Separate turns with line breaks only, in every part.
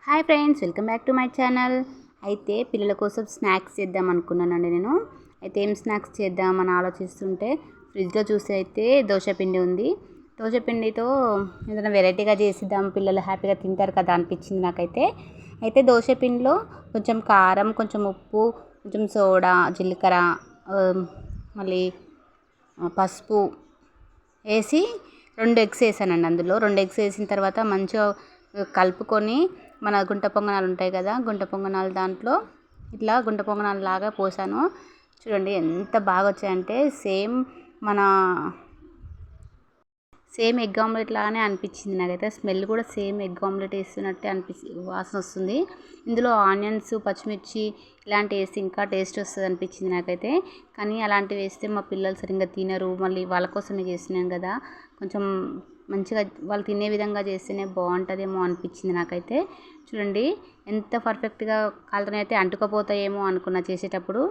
Hi friends, welcome back to my channel. అయితే పిల్లల కోసం స్నాక్స్ చేద్దాం అనుకున్నానండి నేను. అయితే ఏం స్నాక్స్ చేద్దామని ఆలోచిస్తుంటే ఫ్రిడ్జ్లో చూసి అయితే దోశపిండి ఉంది. దోశపిండితో ఏదైనా వెరైటీగా చేసిద్దాం, పిల్లలు హ్యాపీగా తింటారు కదా అనిపించింది నాకైతే. అయితే దోశపిండిలో కొంచెం కారం, కొంచెం ఉప్పు, కొంచెం సోడా, జీలకర్ర, మళ్ళీ పసుపు వేసి 2 ఎగ్స్ వేసానండి. అందులో 2 ఎగ్స్ వేసిన తర్వాత మంచిగా కలుపుకొని మన గుంట పొంగనాలు ఉంటాయి కదా, గుంట పొంగనాలు దాంట్లో ఇట్లా గుంట పొంగనాలు లాగా పోసాను. చూడండి ఎంత బాగా వచ్చాయంటే మన సేమ్ ఎగ్ ఆమ్లెట్ లాగానే అనిపించింది నాకైతే. స్మెల్ కూడా సేమ్ ఎగ్ ఆమ్లెట్ వేస్తున్నట్టే వాసన వస్తుంది. ఇందులో ఆనియన్స్, పచ్చిమిర్చి ఇలాంటివి వేస్తే ఇంకా టేస్ట్ వస్తుంది అనిపించింది నాకైతే. కానీ అలాంటివి వేస్తే మా పిల్లలు సరిగ్గా తినరు. మళ్ళీ వాళ్ళ కోసమే చేస్తున్నాను కదా, కొంచెం మంచిగా వాళ్ళు తినే విధంగా చేస్తేనే బాగుంటుందేమో అనిపించింది నాకైతే. చూడండి ఎంత పర్ఫెక్ట్గా కాలుతోనైతే అంటుకపోతాయేమో అనుకున్నా చేసేటప్పుడు,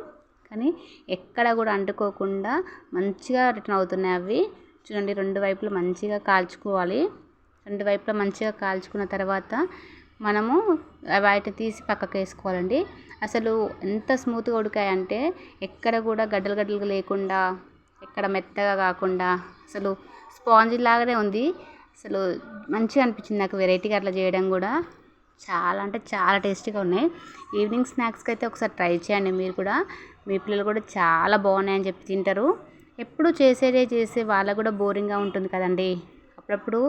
కానీ ఎక్కడ కూడా అంటుకోకుండా మంచిగా రిటర్న్ అవుతున్నాయి అవి. చూడండి 2 వైపులు మంచిగా కాల్చుకోవాలి. 2 వైపులా మంచిగా కాల్చుకున్న తర్వాత మనము వాటిని తీసి పక్కకు వేసుకోవాలండి. అసలు ఎంత స్మూత్గా ఉడికాయంటే ఎక్కడ కూడా గడ్డలు గడ్డలు లేకుండా, ఎక్కడ మెత్తగా కాకుండా అసలు స్పాంజీ లాగానే ఉంది. అసలు మంచిగా అనిపించింది నాకు వెరైటీగా అట్లా చేయడం కూడా. చాలా అంటే చాలా టేస్టీగా ఉన్నాయి. ఈవినింగ్ స్నాక్స్కి అయితే ఒకసారి ట్రై చేయండి మీరు కూడా. మీ పిల్లలు కూడా చాలా బాగున్నాయని చెప్పి తింటారు. ఎప్పుడు చేసే వాళ్ళకు కూడా బోరింగ్గా ఉంటుంది కదండి. అప్పుడప్పుడు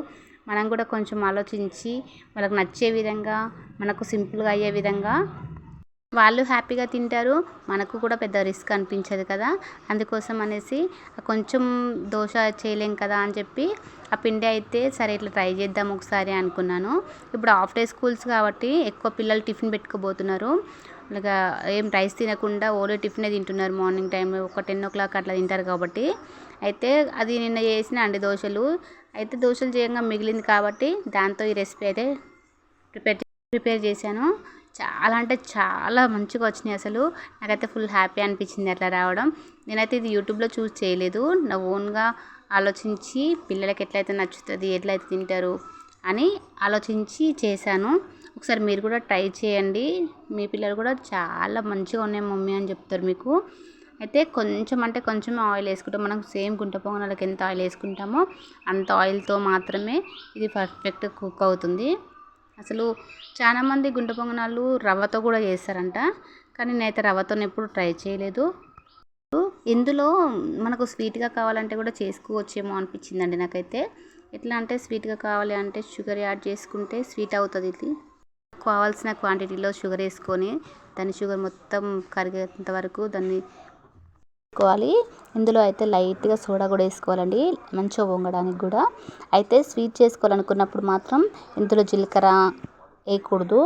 మనం కూడా కొంచెం ఆలోచించి వాళ్ళకి నచ్చే విధంగా, మనకు సింపుల్గా అయ్యే విధంగా వాళ్ళు హ్యాపీగా తింటారు, మనకు కూడా పెద్ద రిస్క్ అనిపించదు కదా. అందుకోసం అనేసి కొంచెం దోశ చేయలేం కదా అని చెప్పి ఆ పిండి అయితే సరే ఇట్లా ట్రై చేద్దాం ఒకసారి అనుకున్నాను. ఇప్పుడు హాఫ్ డే స్కూల్స్ కాబట్టి ఎక్కువ పిల్లలు టిఫిన్ పెట్టుకోబోతున్నారు. అలాగా ఏం రైస్ తినకుండా ఓన్లీ టిఫినే తింటున్నారు. మార్నింగ్ టైంలో ఒక 10 o'clock అట్లా తింటారు కాబట్టి. అయితే అది నిన్న చేసిన అండి దోశలు. అయితే దోశలు చేయంగా మిగిలింది కాబట్టి దాంతో ఈ రెసిపీ అయితే ప్రిపేర్ చేశాను. చాలా అంటే చాలా మంచిగా వచ్చినాయి. అసలు నాకైతే ఫుల్ హ్యాపీ అనిపించింది అట్లా రావడం. నేనైతే ఇది యూట్యూబ్లో చూసి చేయలేదు, నా ఓన్గా ఆలోచించి పిల్లలకి ఎట్లయితే నచ్చుతుంది, ఎట్లయితే తింటారు అని ఆలోచించి చేశాను. ఒకసారి మీరు కూడా ట్రై చేయండి. మీ పిల్లలు కూడా చాలా మంచిగా ఉన్నాయి మమ్మీ అని చెప్తారు మీకు. అయితే కొంచెం అంటే కొంచెం ఆయిల్ వేసుకుంటాం. మనం సేమ్ గుంట పొంగనాలకి ఎంత ఆయిల్ వేసుకుంటామో అంత ఆయిల్తో మాత్రమే ఇది పర్ఫెక్ట్ కుక్ అవుతుంది. అసలు చాలామంది గుంట పొంగనాలు రవ్వతో కూడా చేస్తారంట, కానీ నేనైతే రవ్వతో ఎప్పుడు ట్రై చేయలేదు. ఇందులో మనకు స్వీట్గా కావాలంటే కూడా చేసుకోవచ్చేమో అనిపించిందండి నాకైతే. ఎట్లా అంటే స్వీట్గా కావాలి అంటే షుగర్ యాడ్ చేసుకుంటే స్వీట్ అవుతుంది. ఇది కావాల్సిన క్వాంటిటీలో షుగర్ వేసుకొని దాన్ని షుగర్ మొత్తం కరిగేంత వరకు దాన్ని వేసుకోవాలి. ఇందులో అయితే లైట్గా సోడా కూడా వేసుకోవాలండి మంచిగా పొంగడానికి కూడా. అయితే స్వీట్ చేసుకోవాలనుకున్నప్పుడు మాత్రం ఇందులో జీలకర్ర వేయకూడదు.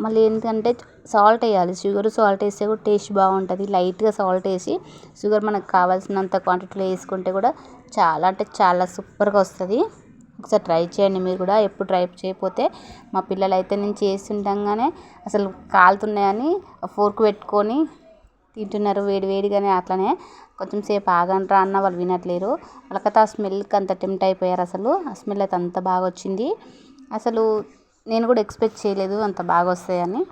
మళ్ళీ ఏంటంటే సాల్ట్ వేయాలి. షుగర్ సాల్ట్ వేస్తే కూడా టేస్ట్ బాగుంటుంది. లైట్గా సాల్ట్ వేసి షుగర్ మనకు కావాల్సినంత క్వాంటిటీలో వేసుకుంటే కూడా చాలా అంటే చాలా సూపర్గా వస్తుంది. ఒకసారి ట్రై చేయండి మీరు కూడా. ఎప్పుడు ట్రై చేయకపోతే మా పిల్లలు అయితే నేను చేస్తుండగానే అసలు కాలుతున్నాయని ఫోర్క్ పెట్టుకొని తింటున్నారు వేడిగానే. అట్లనే కొంచెం సేపు ఆగండ్రా అన్న వాళ్ళు వినట్లేరు. వాళ్ళకైతే ఆ స్మెల్కి అంత టెంప్ట్ అయిపోయారు. అసలు ఆ స్మెల్ అయితే అంత బాగా వచ్చింది. అసలు నేను కూడా ఎక్స్పెక్ట్ చేయలేదు అంత బాగా వస్తాయని.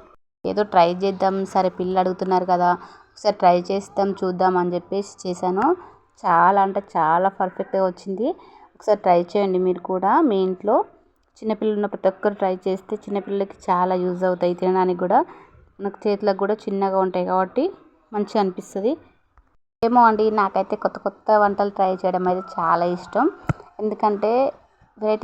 ఏదో ట్రై చేద్దాం, సరే పిల్లలు అడుగుతున్నారు కదా ఒకసారి ట్రై చేస్తాం చూద్దాం అని చెప్పేసి చేశాను. చాలా అంటే చాలా పర్ఫెక్ట్గా వచ్చింది. ఒకసారి ట్రై చేయండి మీరు కూడా మీ ఇంట్లో. చిన్నపిల్లలు ఉన్న ప్రతి ఒక్కరు ట్రై చేస్తే చిన్నపిల్లలకి చాలా యూజ్ అవుతాయి తినడానికి కూడా. మనకు చేతులకు కూడా చిన్నగా ఉంటాయి కాబట్టి మంచిగా అనిపిస్తుంది. ఏమో అండి, నాకైతే కొత్త వంటలు ట్రై చేయడం అయితే చాలా ఇష్టం. ఎందుకంటే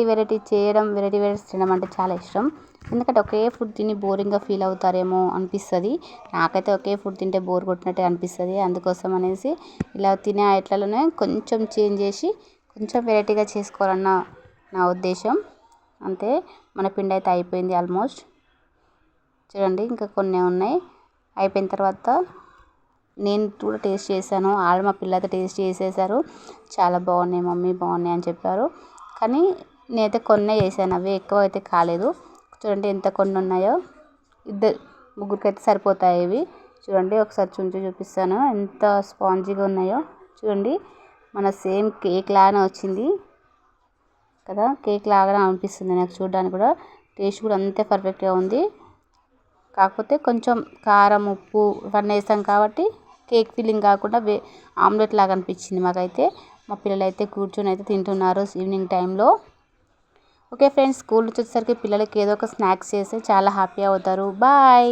వెరైటీ చేయడం, వెరైటీ తినడం అంటే చాలా ఇష్టం. ఎందుకంటే ఒకే ఫుడ్ తిని బోరింగ్గా ఫీల్ అవుతారేమో అనిపిస్తుంది. నాకైతే ఒకే ఫుడ్ తింటే బోర్ కొట్టినట్టే అనిపిస్తుంది. అందుకోసం అనేసి ఇలా తినే ఐట్లలోనే కొంచెం చేంజ్ చేసి కొంచెం వెరైటీగా చేసుకోవాలన్న నా ఉద్దేశం. అంతే, మన పిండి అయితే అయిపోయింది ఆల్మోస్ట్. చూడండి ఇంకా కొన్ని ఉన్నాయి. అయిపోయిన తర్వాత నేను కూడా టేస్ట్ చేశాను. మా పిల్లలతో టేస్ట్ చేసేసారు. చాలా బాగున్నాయి మమ్మీ, బాగున్నాయి అని చెప్పారు. కానీ నేనైతే కొన్నే చేశాను, అవి ఎక్కువ అయితే కాలేదు. చూడండి ఎంత కొన్ని ఉన్నాయో. ముగ్గురికి అయితే సరిపోతాయి ఇవి. చూడండి ఒకసారి చూపిస్తాను ఎంత స్పాంజీగా ఉన్నాయో. చూడండి మన సేమ్ కేక్ లాగానే వచ్చింది కదా, కేక్ లాగానే అనిపిస్తుంది నాకు చూడడానికి కూడా. టేస్ట్ కూడా అంతే పర్ఫెక్ట్గా ఉంది. కాకపోతే కొంచెం కారం ఉప్పు ఇవన్నీ వేసాం కాబట్టి కేక్ ఫీలింగ్ కాకుండా ఆమ్లెట్ లాగా అనిపించింది మాకైతే. మా పిల్లలు అయితే కూర్చొని అయితే తింటున్నారు ఈవినింగ్ టైంలో. ఓకే ఫ్రెండ్స్, స్కూల్ నుంచి వచ్చేసరికి పిల్లలకి ఏదో ఒక స్నాక్స్ చేస్తే చాలా హ్యాపీ అవుతారు. బాయ్.